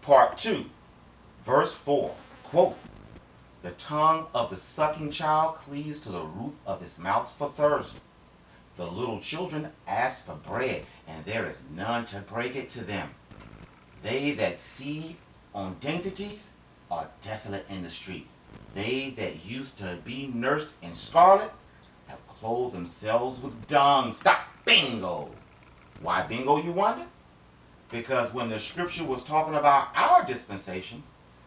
Part 2, verse 4, quote, "The tongue of the sucking child cleaves to the roof of his mouth for thirst. The little children ask for bread, and there is none to break it to them. They that feed on dainties are desolate in the street. They that used to be nursed in scarlet have clothed themselves with dung." Stop. Bingo. Why bingo, you wonder? Because when the scripture was talking about our dispensation,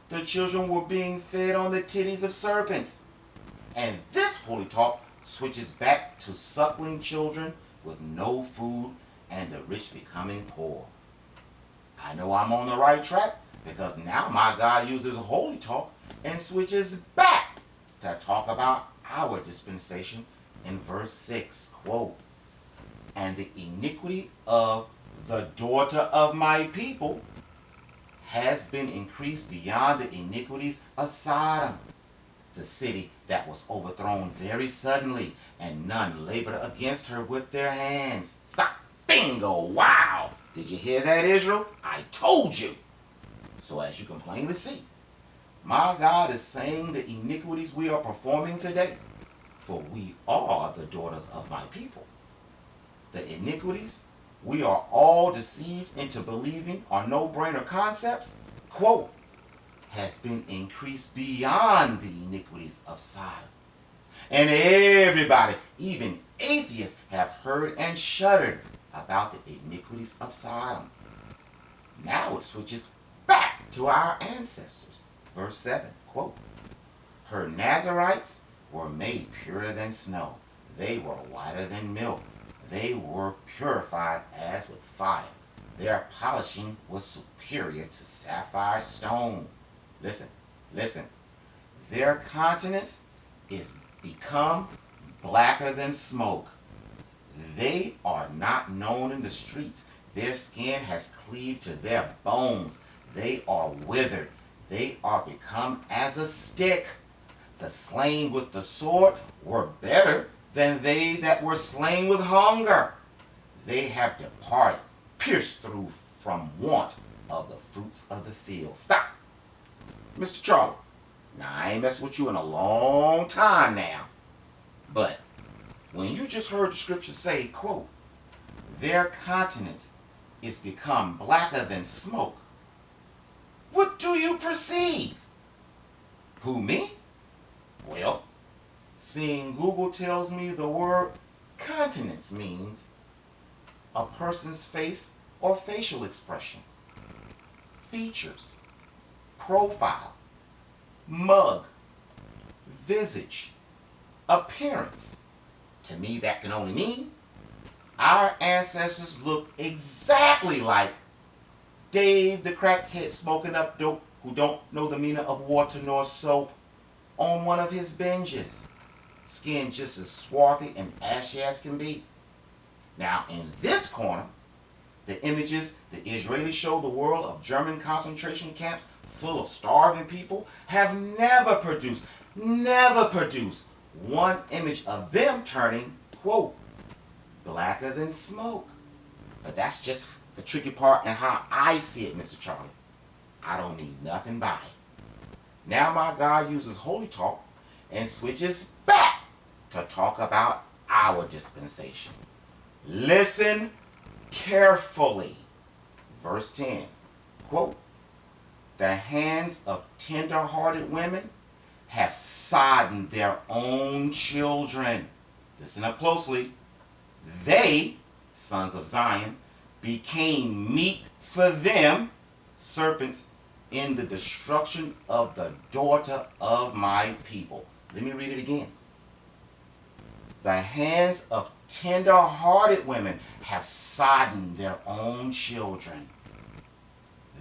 the children were being fed on the titties of serpents. And this holy talk switches back to suckling children with no food and the rich becoming poor. I know I'm on the right track because now my God uses holy talk and switches back to talk about our dispensation in verse 6, quote, "And the iniquity of the daughter of my people has been increased beyond the iniquities of Sodom, the city that was overthrown very suddenly, and none labored against her with their hands." Stop. Bingo. Wow. Did you hear that, Israel? I told you. So as you can plainly see, my God is saying the iniquities we are performing today, for we are the daughters of my people. The iniquities we are all deceived into believing are no-brainer concepts, quote, "has been increased beyond the iniquities of Sodom." And everybody, even atheists, have heard and shuddered about the iniquities of Sodom. Now it switches back to our ancestors. Verse 7, quote, "Her Nazarites were made purer than snow. They were whiter than milk. They were purified as with fire. Their polishing was superior to sapphire stone." Listen, listen. "Their countenance is become blacker than smoke. They are not known in the streets. Their skin has cleaved to their bones. They are withered. They are become as a stick. The slain with the sword were better than they that were slain with hunger. They have departed, pierced through from want of the fruits of the field." Stop. Mr. Charlie, now I ain't messed with you in a long time now. But when you just heard the scripture say, quote, "Their countenance is become blacker than smoke," what do you perceive? Who, me? Well, seeing Google tells me the word countenance means a person's face or facial expression, features, profile, mug, visage, appearance. To me, that can only mean our ancestors look exactly like Dave the crackhead smoking up dope who don't know the meaning of water nor soap on one of his binges. Skin just as swarthy and ashy as can be. Now, in this corner, the images the Israelis show the world of German concentration camps full of starving people have never produced one image of them turning, quote, blacker than smoke. But that's just the tricky part and how I see it, Mr. Charlie. I don't mean nothing by it. Now my God uses holy talk and switches back to talk about our dispensation. Listen carefully. Verse 10, quote, "The hands of tender-hearted women have sodden their own children." Listen up closely. "They, sons of Zion, became meat for them, serpents, in the destruction of the daughter of my people." Let me read it again. "The hands of tender-hearted women have sodden their own children.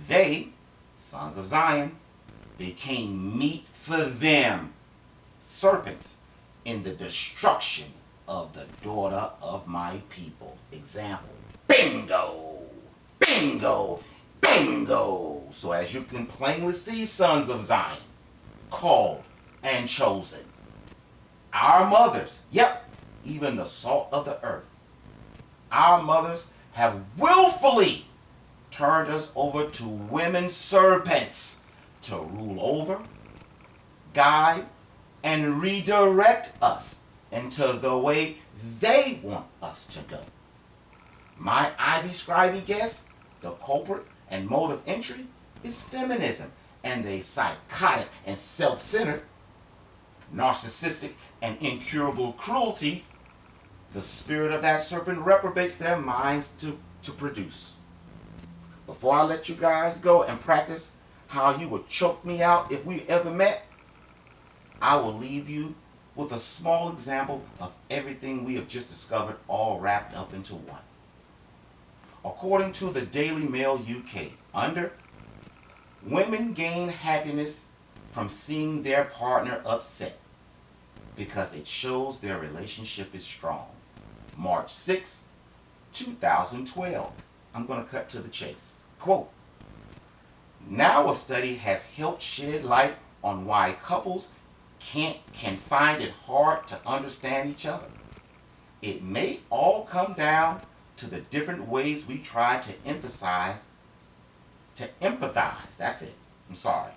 They, sons of Zion, became meat for them, serpents, in the destruction of the daughter of my people." Example. Bingo! Bingo! Bingo! So as you can plainly see, sons of Zion, called and chosen, our mothers, yep, even the salt of the earth, our mothers have willfully turned us over to women serpents to rule over, guide, and redirect us into the way they want us to go. My Ivy Scribe guess, the culprit and mode of entry is feminism and a psychotic and self-centered, narcissistic and incurable cruelty the spirit of that serpent reprobates their minds to produce. Before I let you guys go and practice how you would choke me out if we ever met, I will leave you with a small example of everything we have just discovered all wrapped up into one. According to the Daily Mail UK, under women gain happiness from seeing their partner upset because it shows their relationship is strong. March 6, 2012. I'm going to cut to the chase. Quote, now a study has helped shed light on why couples can find it hard to understand each other. It may all come down to the different ways we try to empathize. That's it. I'm sorry.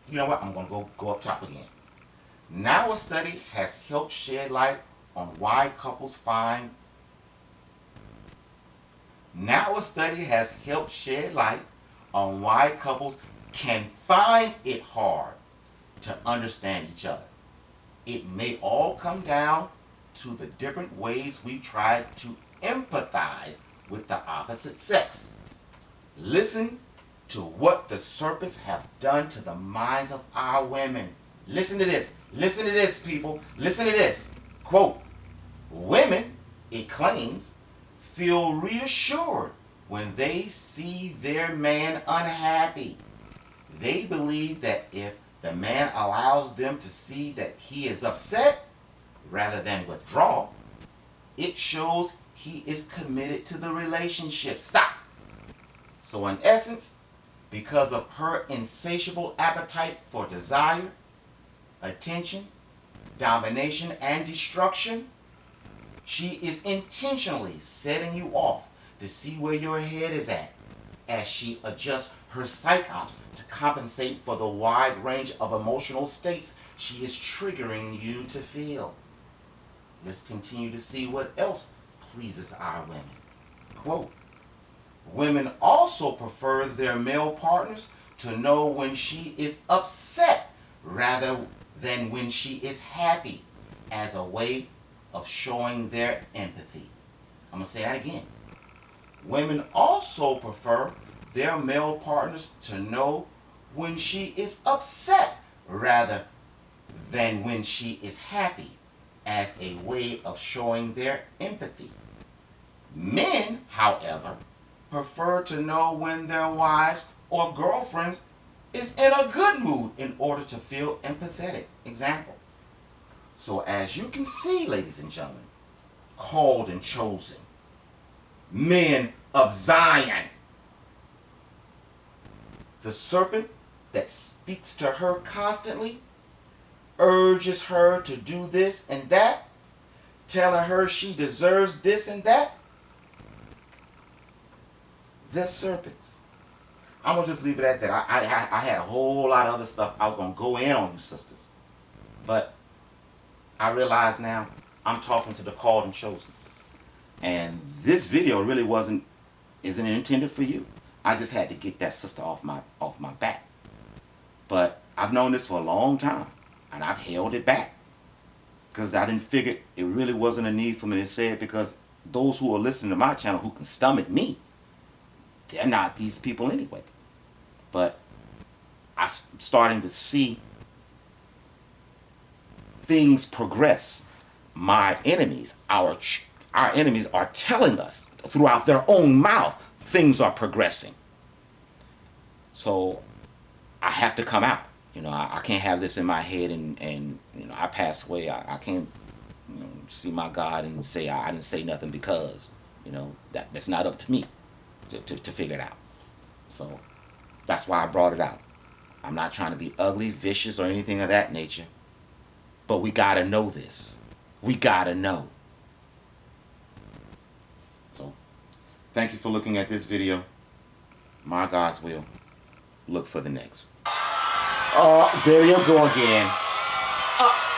You know what? I'm going to go up top again. Now a study has helped shed light on why couples find can find it hard to understand each other. It may all come down to the different ways we try to empathize with the opposite sex. Listen to what the serpents have done to the minds of our women. Listen to this. Listen to this, people. Listen to this. Quote, women, it claims, feel reassured when they see their man unhappy. They believe that if the man allows them to see that he is upset rather than withdraw, it shows he is committed to the relationship. Stop. So in essence, because of her insatiable appetite for desire, attention, domination, and destruction, she is intentionally setting you off to see where your head is at as she adjusts her psychops to compensate for the wide range of emotional states she is triggering you to feel. Let's continue to see what else pleases our women. Quote, women also prefer their male partners to know when she is upset rather than when she is happy as a way of showing their empathy. I'm going to say that again. Women also prefer their male partners to know when she is upset rather than when she is happy as a way of showing their empathy. Men, however, prefer to know when their wives or girlfriends is in a good mood in order to feel empathetic. Example. So as you can see, ladies and gentlemen, called and chosen, men of Zion, the serpent that speaks to her constantly, urges her to do this and that, telling her she deserves this and that, they're serpents. I'm going to just leave it at that. I had a whole lot of other stuff I was going to go in on, you sisters. But I realize now I'm talking to the called and chosen. And this video really isn't intended for you. I just had to get that sister off my back. But I've known this for a long time, and I've held it back because I didn't figure it really wasn't a need for me to say it, because those who are listening to my channel who can stomach me, they're not these people anyway. But I'm starting to see things progress. My enemies, our enemies are telling us throughout their own mouth things are progressing. So I have to come out. I can't have this in my head and I pass away. I can't see my God and say I didn't say nothing because that's not up to me to figure it out. So that's why I brought it out. I'm not trying to be ugly, vicious, or anything of that nature. But we gotta know this. We gotta know. So thank you for looking at this video. My God's will. Look for the next. Oh, there you go again.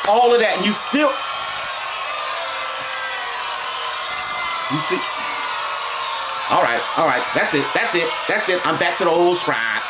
All of that, and you still... You see? All right. That's it. I'm back to the old scribe.